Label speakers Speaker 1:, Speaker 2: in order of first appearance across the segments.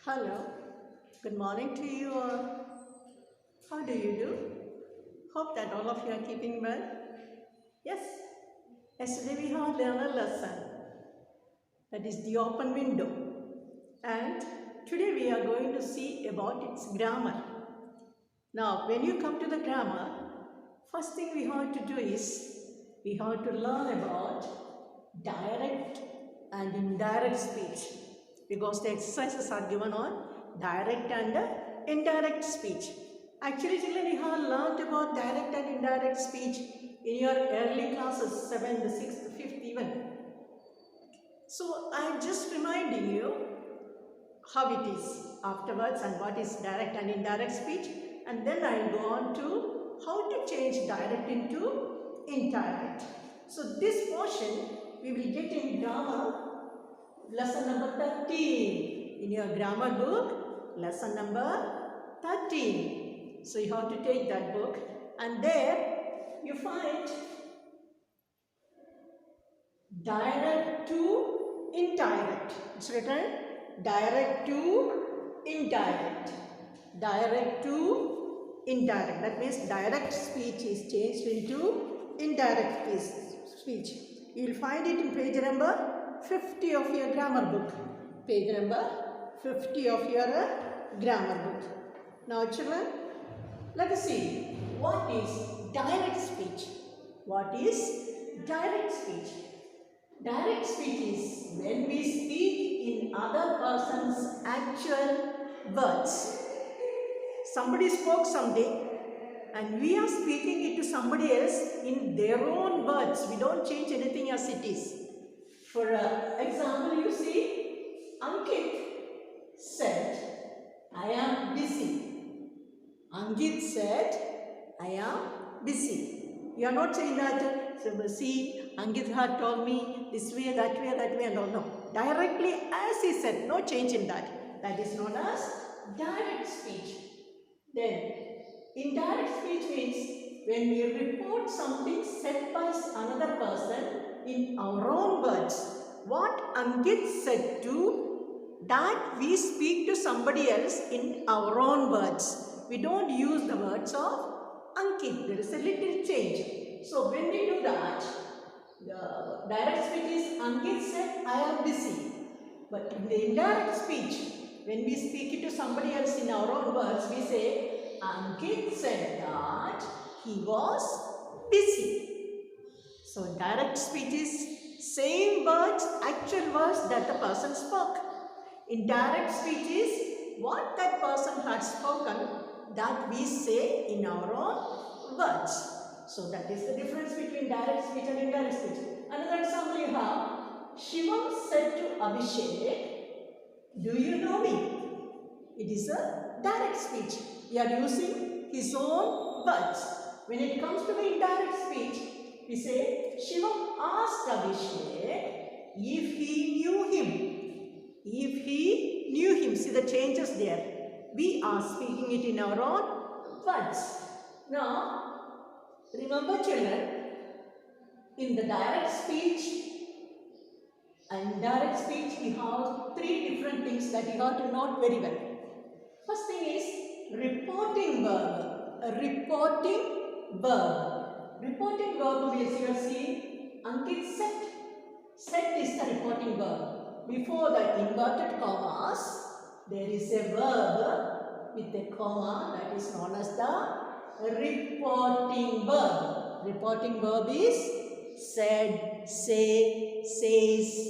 Speaker 1: Hello, good morning to you all. How do you do? Hope that all of you are keeping well. Yes, yesterday we had learned a lesson, that is the open window, and today we are going to see about its grammar. Now, when you come to the grammar, first thing we have to do is we have to learn about direct and indirect speech, because the exercises are given on direct and indirect speech. Actually, children, you have learned about direct and indirect speech in your early classes, 7th, 6th, 5th even. So, I am just reminding you how it is afterwards and what is direct and indirect speech, and then I will go on to how to change direct into indirect. So, this portion we will get in grammar lesson number 13 in your grammar book, lesson number 13. So you have to take that book, and there you find direct to indirect. It's written direct to indirect. Direct to indirect. That means direct speech is changed into indirect speech. You will find it in page number 50 of your grammar book. Page number 50 of your grammar book. Now children, let us see what is direct speech. What is direct speech? Direct speech is when we speak in other person's actual words. Somebody spoke someday and we are speaking it to somebody else in their own words. We don't change anything as it is. For example, you see, Ankit said, I am busy. Ankit said, I am busy. You are not saying that, so see, Ankit had told me this way, that way, no. Directly as he said, no change in that. That is known as direct speech. Then, indirect speech means when we report something said by another person in our own words. What Ankit said to, that we speak to somebody else in our own words. We don't use the words of Ankit. There is a little change. So when we do that, the direct speech is Ankit said, I am busy. But in the indirect speech, when we speak it to somebody else in our own words, we say, Ankit said that he was busy. So direct speech is same words, actual words that the person spoke. Indirect speech is what that person had spoken that we say in our own words. So that is the difference between direct speech and indirect speech. Another example you have, Shivam said to Abhishek, do you know me? It is a direct speech. We are using his own words. When it comes to the indirect speech, we say, Shivam asked Abhishek if he knew him. If he knew him. See the changes there. We are speaking it in our own words. Now, remember children, in the direct speech and indirect speech, we have three different things that you have to note very well. First thing is reporting verb. A reporting verb. Reporting verb means you are seeing Ankit said. Said is the reporting verb. Before the inverted commas, there is a verb with a comma that is known as the reporting verb. Reporting verb is said, say, says,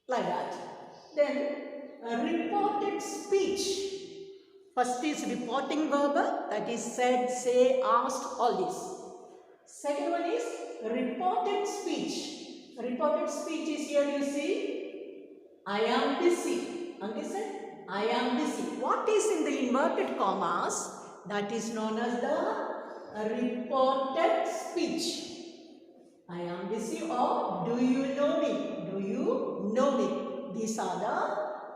Speaker 1: like that. Then a reported speech. First is reporting verb, that is said, say, asked, all this. Second one is reported speech. Reported speech is here you see, I am busy. Ankit said, I am busy. What is in the inverted commas? That is known as the reported speech. I am busy or do you know me? Do you know me? These are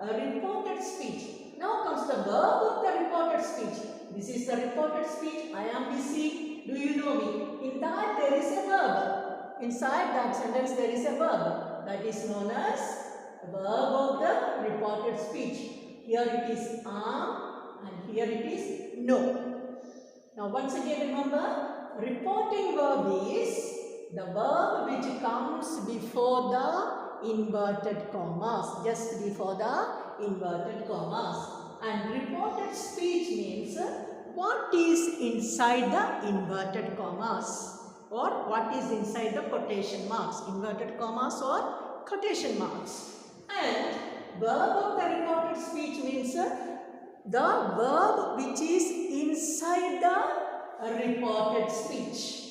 Speaker 1: the reported speech. Now comes the verb of the reported speech. This is the reported speech. I am busy. Do you know me? In that there is a verb. Inside that sentence there is a verb. That is known as verb of the reported speech. Here it is am and here it is no. Now once again remember, reporting verb is the verb which comes before the inverted commas, just before the inverted commas. And reported speech means what is inside the inverted commas or what is inside the quotation marks, inverted commas or quotation marks. And verb of the reported speech means the verb which is inside the reported speech.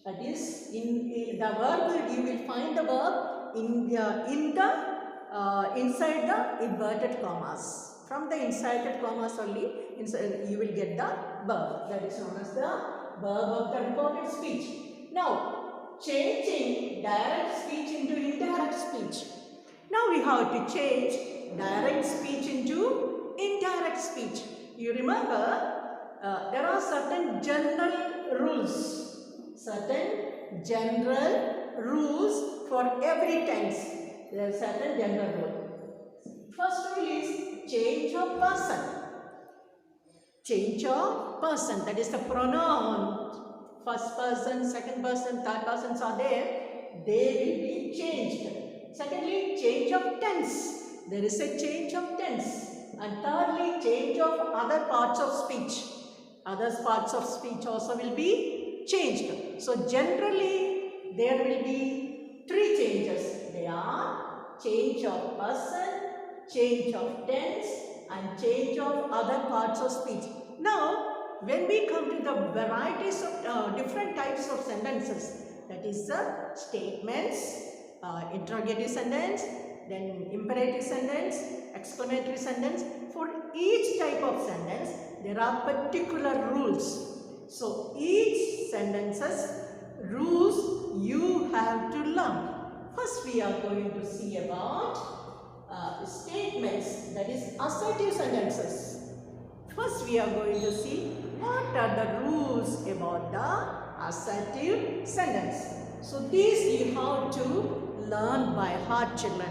Speaker 1: That is, in the verb, you will find the verb inside the inverted commas. From the inserted commas only, you will get the verb. That is known as the verb of the reported speech. Now, changing direct speech into indirect speech. Now we have to change direct speech into indirect speech. You remember, there are certain general rules. Certain general rules for every tense. There are certain general rules. First rule is change of person. Change of person, that is the pronoun. First person, second person, third persons are there. They will be changed. Secondly, change of tense. There is a change of tense. And thirdly, change of other parts of speech. Other parts of speech also will be changed. So generally, there will be three changes. They are change of person, change of tense and change of other parts of speech. Now, when we come to the varieties of different types of sentences, that is the statements, interrogative sentence, then imperative sentence, exclamatory sentence. For each type of sentence, there are particular rules. So, each sentences rules you have to learn. First, we are going to see about statements, that is assertive sentences. First we are going to see what are the rules about the assertive sentence. So these you have to learn by heart, children.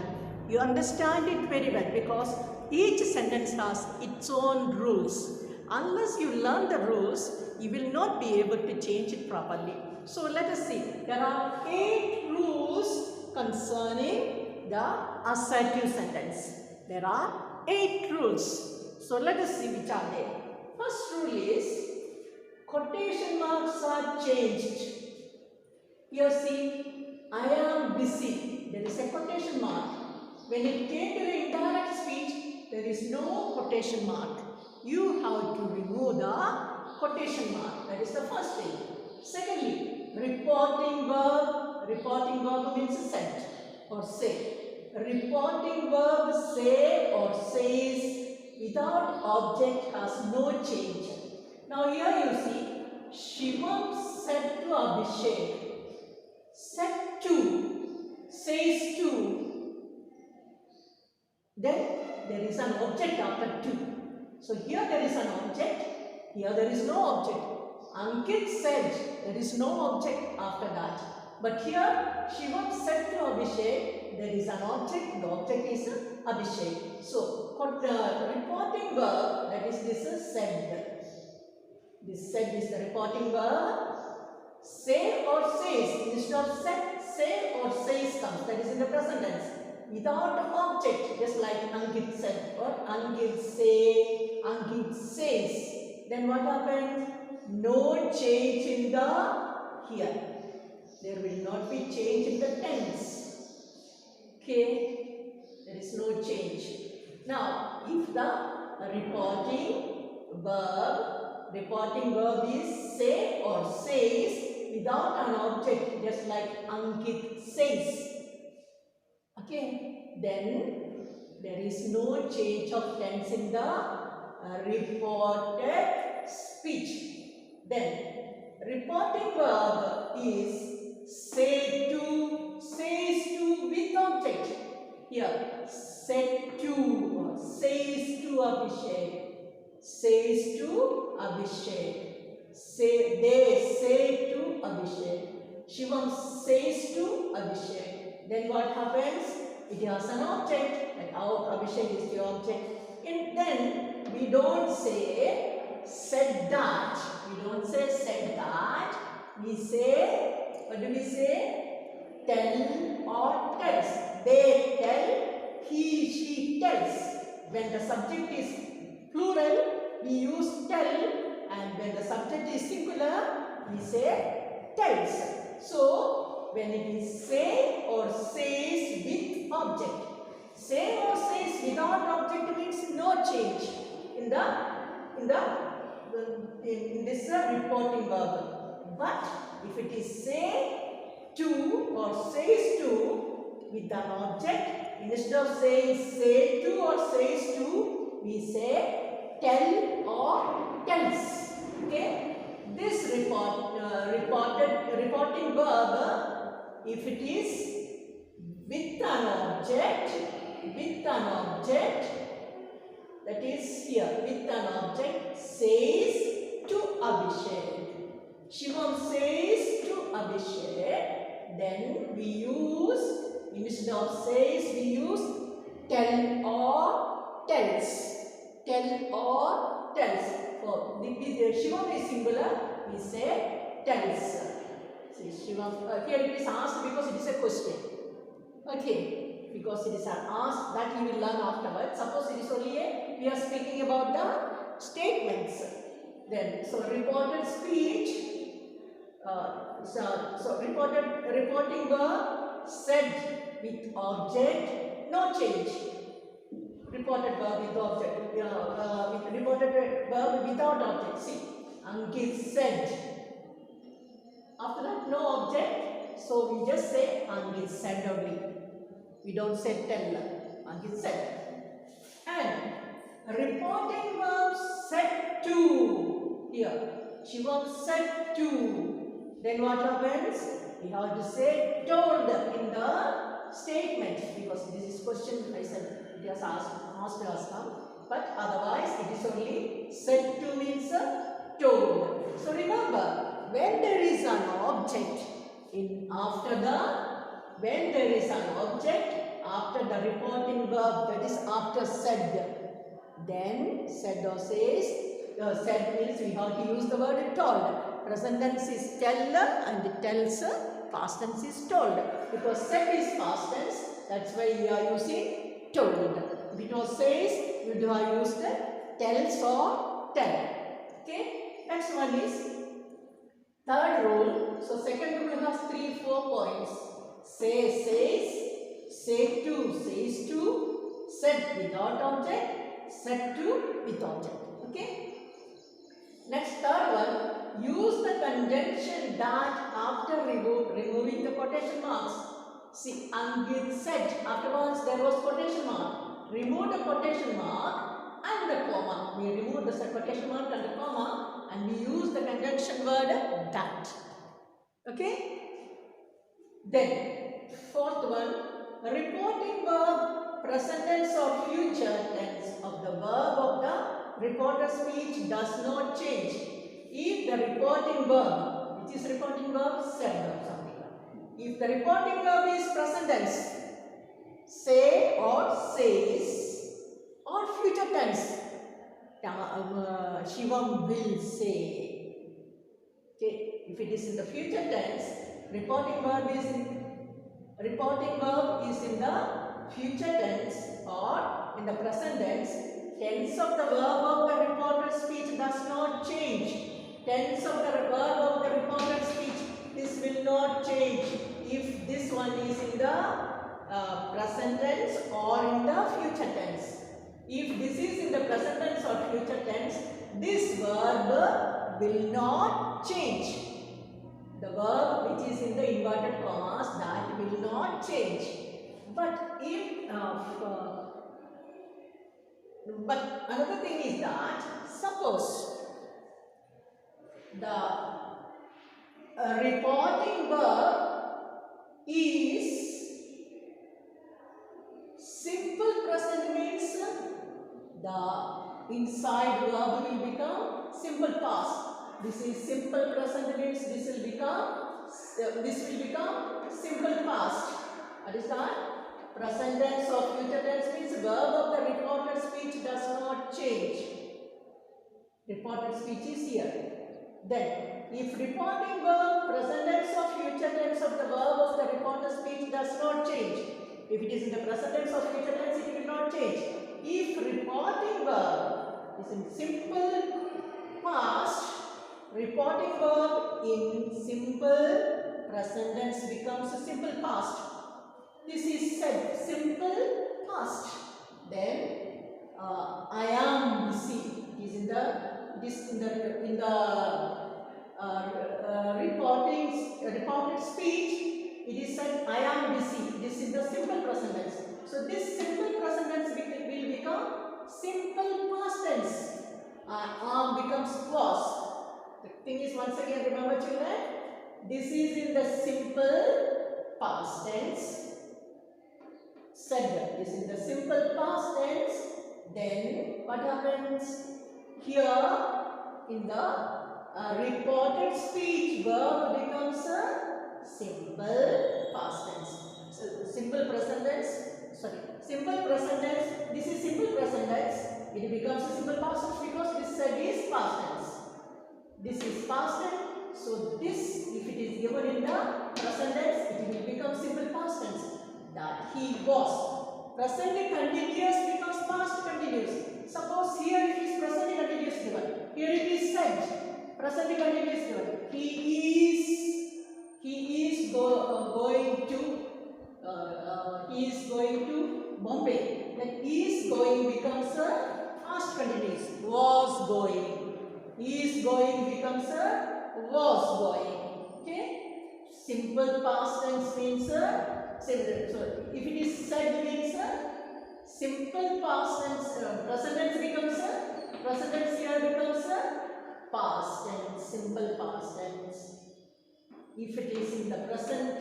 Speaker 1: You understand it very well because each sentence has its own rules. Unless you learn the rules, you will not be able to change it properly. So let us see. There are 8 rules concerning the assertive sentence. There are 8 rules. So let us see which are they. First rule is quotation marks are changed. Here see, I am busy. There is a quotation mark. When it came to the indirect speech, there is no quotation mark. You have to remove the quotation mark. That is the first thing. Secondly, reporting verb. Reporting verb means said or say. Reporting verb say or says without object has no change. Now here you see, Shivam said to Abhishek. Said to, says to. Then there is an object after to. So here there is an object, here there is no object. Ankit said, there is no object after that. But here Shivam said to Abhishek, there is an object, the object is Abhishek. So, reporting verb, that is this is said. This said is the reporting verb. Say or says, instead of said, say or says comes, that is in the present tense. Without object, just like Ankit said or Ankit say, Ankit says. Then what happens? No change in the here. There will not be change in the tense. Okay, there is no change. Now, if the reporting verb is say or says without an object, just like Ankit says. Okay, then there is no change of tense in the reported speech. Then, reporting verb is say to, says to with object. Here, said to or says to Abhishek. Says to Abhishek. They say to Abhishek. Shivam says to Abhishek. Then what happens? It has an object, like our Abhishek is the object. And then we don't say said that. We don't say said that. We say, what do we say? Tell or tells. They tell, he, she tells. When the subject is plural, we use tell, and when the subject is singular, we say tells. So, when it is say or says with object, say or says without object means no change in this reporting verb. But if it is say to or says to with an object, instead of saying say to or says to, we say tell or tells. Okay. This reporting verb, if it is with an object, that is here, with an object, says to Abhishek. Shivam says to Abhishek, then we use, instead of says, we use tell or tells. Tell or tells. For the Shivam is singular, we say tells. See, Shivam, here it is asked because it is a question. Okay. Because it is an ask, that you will learn afterwards. Suppose it is only we are speaking about the statements. Then, so reported speech, reporting verb said with object, no change. Reported verb with object, reported verb without object. See, Ankit said. After that, no object, so we just say Ankit said only. We don't say tell, Ankit said. And reporting verb said to. Here, Shivam said to. Then what happens? We have to say told in the statement, because this is question I said it has asked us now. But otherwise it is only said to means told. So remember, when there is an object when there is an object after the reporting verb, that is after said, then said or says, said means we have to use the word told. Present tense is tell and tells, past tense is told. Because said is past tense, that's why we are using told. If it was says, we would have used tells or tell. Okay, next one is third rule. So second rule has 3-4 points. Say says, say to says to, said without object, said to with object. Okay. Next third one, use the conjunction that after removing the quotation marks. See, Ankit said, afterwards there was quotation mark. Remove the quotation mark and the comma. We remove the quotation mark and the comma and we use the conjunction word that. Okay. Then, fourth one, reporting verb, present tense or future tense of the verb of the reported speech does not change. If the reporting verb, which is reporting verb, said or something like that. If the reporting verb is present tense, say or says, or future tense, Shivam will say. Okay, if it is in the future tense, reporting verb is in the future tense or in the present tense. Tense of the verb of the reported speech does not change. Tense of the verb of the reported speech, this will not change if this one is in the present tense or in the future tense. If this is in the present tense or future tense, this verb will not change. The verb which is in the inverted commas, that will not change. But if but another thing is that suppose the reporting verb is simple present, means the inside verb will become simple past. This is simple present, means this will become simple past. Understand? Present tense or future tense means verb of the reported speech does not change. Reported speech is here. Then, if reporting verb, present tense or future tense of the verb of the reported speech does not change. If it is in the present tense or future tense, it will not change. If reporting verb is in simple past, reporting verb in simple present tense becomes a simple past. This is said simple past. Then I am busy. It is in the reported speech. It is said I am busy. This is the simple present tense. So this simple present tense will become simple past tense. Am becomes was. The thing is, once again, remember children, this is in the simple past tense. Said this is the simple past tense. Then what happens here in the reported speech? Verb becomes a simple past tense. So simple present tense. Sorry, simple present tense. This is simple present tense. It becomes a simple past tense because this said is past tense. This is past tense. So this, if it is given in the present tense, it will become simple past tense. That he was. Present continuous becomes past continuous. Suppose here it is present continuous given. Here it is said. Present continuous given. He is going to Bombay. Then is going becomes a past continuous. Was going. Is going becomes a was going. Okay. Simple past tense means a so if it is said means simple past tense, present tense becomes present tense here becomes past tense, simple past tense. If it is in the present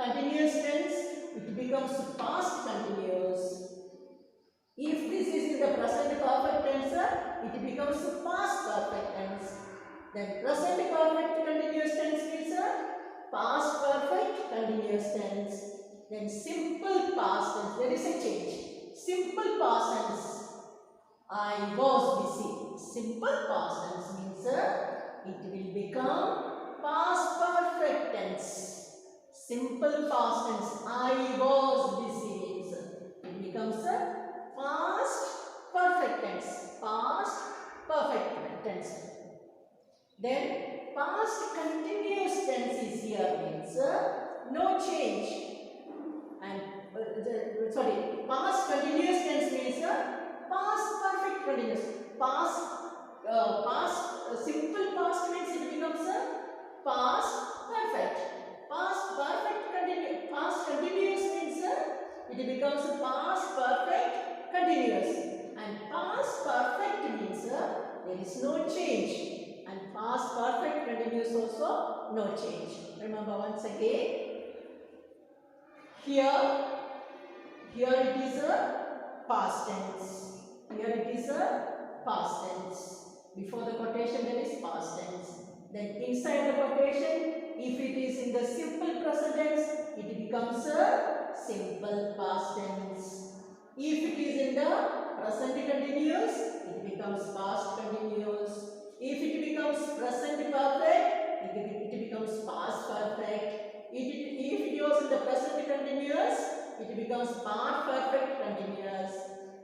Speaker 1: continuous tense, it becomes past continuous. If this is in the present perfect tense, it becomes past perfect tense. Then present perfect continuous tense means past perfect continuous tense. Then simple past tense, there is a change. Simple past tense, I was busy. Simple past tense means it will become past perfect tense. Simple past tense, I was busy means it becomes past perfect tense. Past perfect tense. Then past continuous tense is here means no change. And past continuous tense means past perfect continuous. Simple past means it becomes past perfect. Past continuous means it becomes past perfect continuous. And past perfect means there is no change. And past perfect continuous also no change. Remember once again. Here it is a past tense. Here it is a past tense. Before the quotation there is past tense. Then inside the quotation, if it is in the simple present tense, it becomes a simple past tense. If it is in the present continuous, it becomes past continuous. If it becomes present perfect, it becomes past perfect. If it was in the present continuous, it becomes past perfect continuous.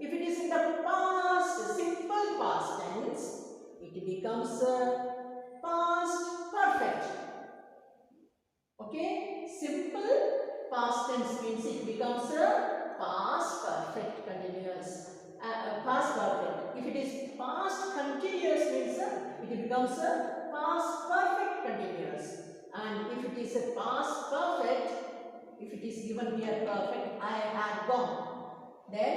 Speaker 1: If it is in the past, simple past tense, it becomes past perfect. Okay, simple past tense means it becomes past perfect continuous. Past perfect. If it is past continuous means it becomes past perfect continuous. And if it is a past perfect, if it is given here perfect, I had gone, then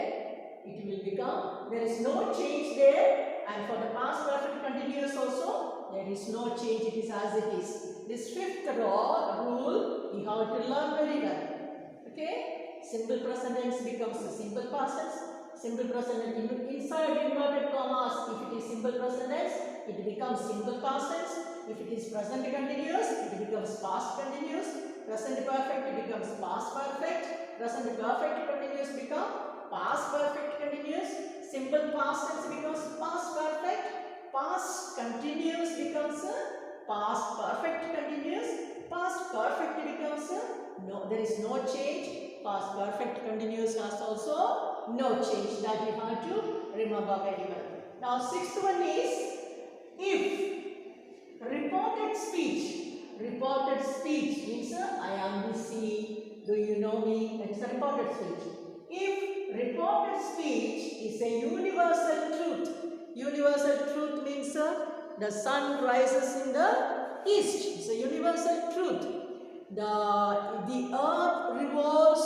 Speaker 1: it will become, there is no change there. And for the past perfect continuous also, there is no change, it is as it is. This fifth rule, you have to learn very well. Okay? Simple present tense becomes a simple past tense. Simple present tense, inside inverted commas, if it is simple present tense, it becomes simple past tense. If it is present continuous, it becomes past continuous. Present perfect, it becomes past perfect. Present perfect continuous become past perfect continuous. Simple past tense becomes continuous becomes past perfect continuous. Past perfect becomes no, there is no change. Past perfect continuous has also no change. That we have to remember very well. Now, sixth one is if reported speech means I am busy, do you know me? That is a reported speech. If reported speech is a universal truth means the sun rises in the east. It's a universal truth. The earth revolves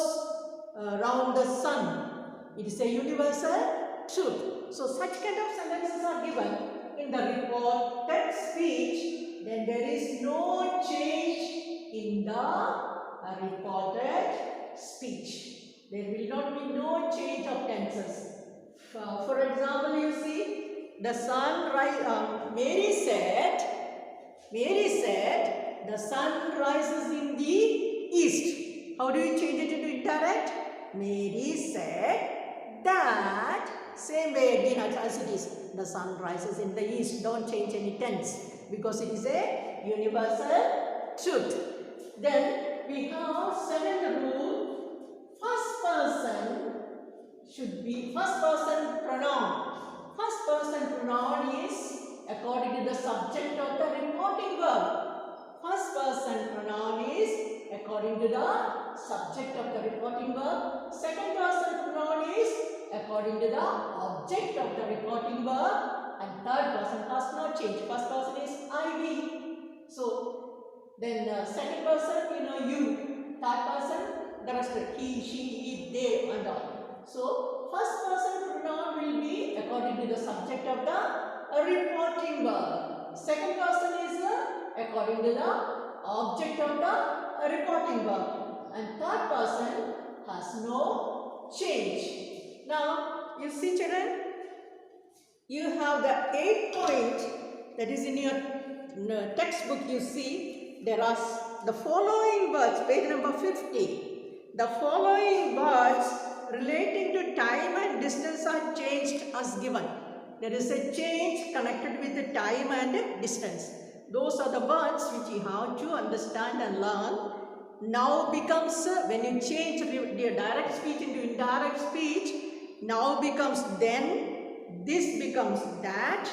Speaker 1: around the sun. It is a universal truth. So such kind of sentences are given in the reported speech, then there is no change in the reported speech. There will not be no change of tenses. For example, you see the sun Mary said the sun rises in the east. How do you change it into indirect? Mary said that, same way again as it is, the sun rises in the east. Don't change any tense because it is a universal truth. Then we have seventh rule, first person should be first person pronoun. First person pronoun is according to the subject of the reporting verb. First person pronoun is according to the subject of the reporting verb. Second person pronoun is according to the object of the reporting verb. And third person has no change. First person is I, we. So then the second person, you. Third person, the rest of he, she, it, they and all. So first person pronoun will be according to the subject of the reporting verb. Second person is according to the object of the reporting verb. And third person has no change. Now you see children, you have the 8 point that is in your textbook. You see there are the following words, page number 50. The following words relating to time and distance are changed as given. There is a change connected with the time and distance. Those are the words which you have to understand and learn. Now becomes, when you change the direct speech into indirect speech, now becomes then, this becomes that,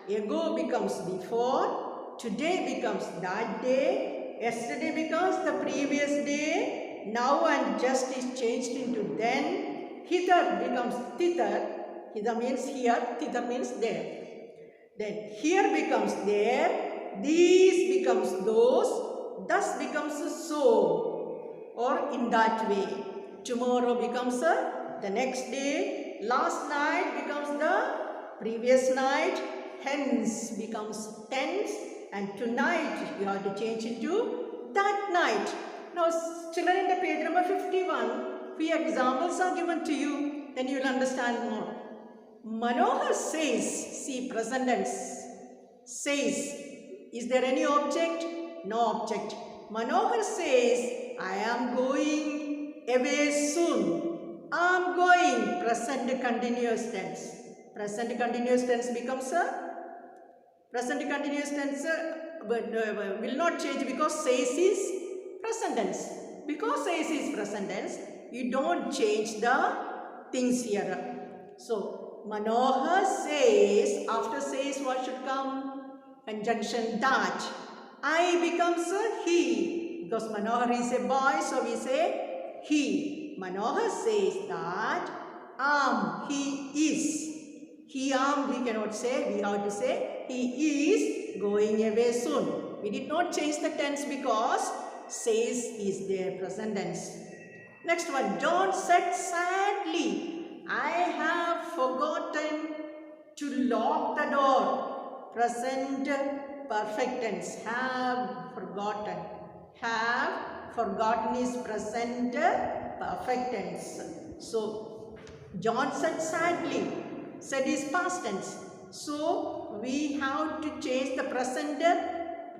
Speaker 1: ago becomes before, today becomes that day, yesterday becomes the previous day, now and just is changed into then, hither becomes thither, hither means here, thither means there. Then here becomes there, these becomes those, thus becomes so, or in that way. Tomorrow becomes the next day, last night becomes the previous night, hence becomes tense, and tonight you have to change into that night. Now children, in the page number 51, few examples are given to you, then you will understand more. Manohar says, see present tense, says, is there any object? No object. Manohar says, I am going away soon. I am going, present continuous tense. Present continuous tense becomes a present continuous tense will not change because says is present tense. Because says is present tense, you don't change the things here. So Manohar says, after says what should come? Conjunction that. I becomes a he, because Manohar is a boy, so we say he. Manohar says that he is. He we cannot say, we have to say he is going away soon. We did not change the tense because says is there, present tense. Next one, John said sadly, I have forgotten to lock the door. Present perfect tense, have forgotten. Have forgotten is present perfect tense. So John said sadly, said is past tense. So we have to change the present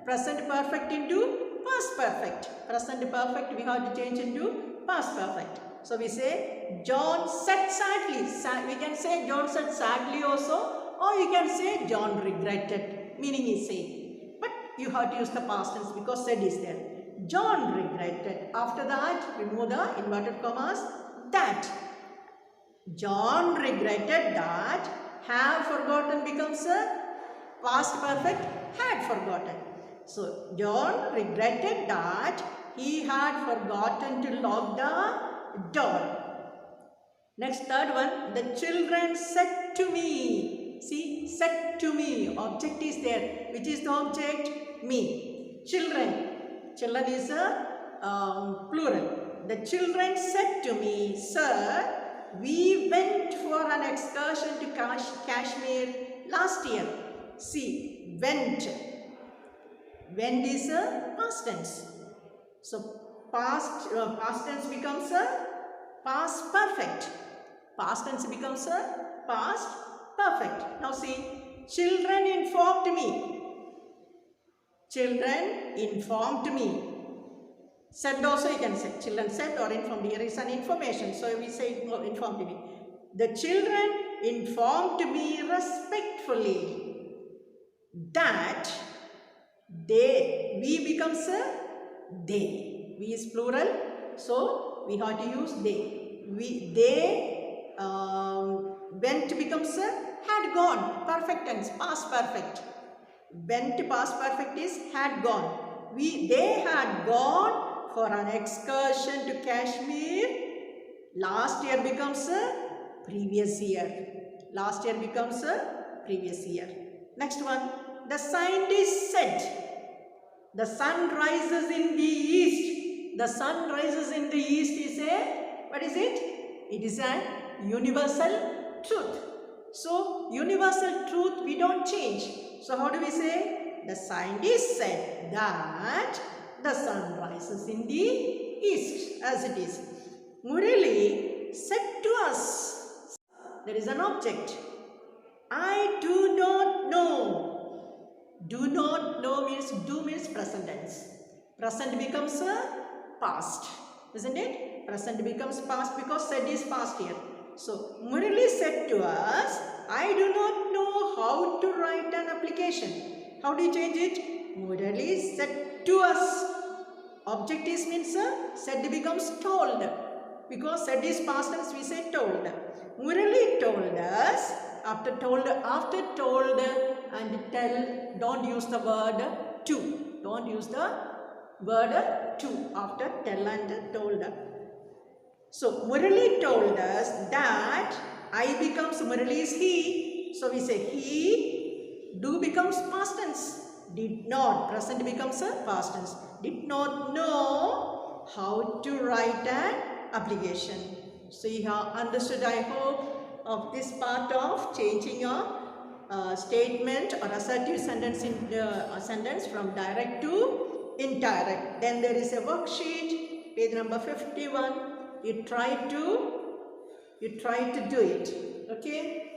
Speaker 1: perfect into past perfect. Present perfect we have to change into past perfect. So we say John said sadly. We can say John said sadly also, or you can say John regretted. meaning is same. But you have to use the past tense because said is there. John regretted. After that, remove the inverted commas. That. John regretted that. Have forgotten becomes a past perfect had forgotten. So, John regretted that he had forgotten to lock the door. Next, third one. The children said to me. See, said to me. Object is there. Which is the object? Me. Children. Children is a plural. The children said to me, Sir, we went for an excursion to Kashmir last year. See, went. Went is a past tense. So, past tense becomes a past perfect. Past tense becomes a past perfect. Now see, children informed me. Children informed me. Said also you can say. Children said or informed. Here is an information. So we say informed me. The children informed me respectfully that we becomes a they. We is plural. So we have to use they. They went becomes a had gone. Perfect tense. Past perfect. Went past perfect is had gone. They had gone for an excursion to Kashmir. Last year becomes a previous year. Last year becomes a previous year. Next one. The scientist said, the sun rises in the east. The sun rises in the east is a, what is it? It is a universal truth. So, universal truth we don't change. So, how do we say? The scientist said that the sun rises in the east as it is. Murali said to us, there is an object. I do not know. Do not know means do means present tense. Present becomes a past, isn't it? Present becomes past because said is past here. So, Murali said to us, I do not know how to write an application. How do you change it? Murali said to us. Object is means said becomes told. Because said is past tense, we say told. Murali told us. After told and tell, don't use the word to. Don't use the word to after tell and told. So, Murali told us that I becomes Murali is he. So, we say he. Do becomes past tense. Did not. Present becomes a past tense. Did not know how to write an application. So, you have understood, I hope, of this part of changing your statement or assertive sentence in sentence from direct to indirect. Then there is a worksheet, page number 51. You try to do it. Okay.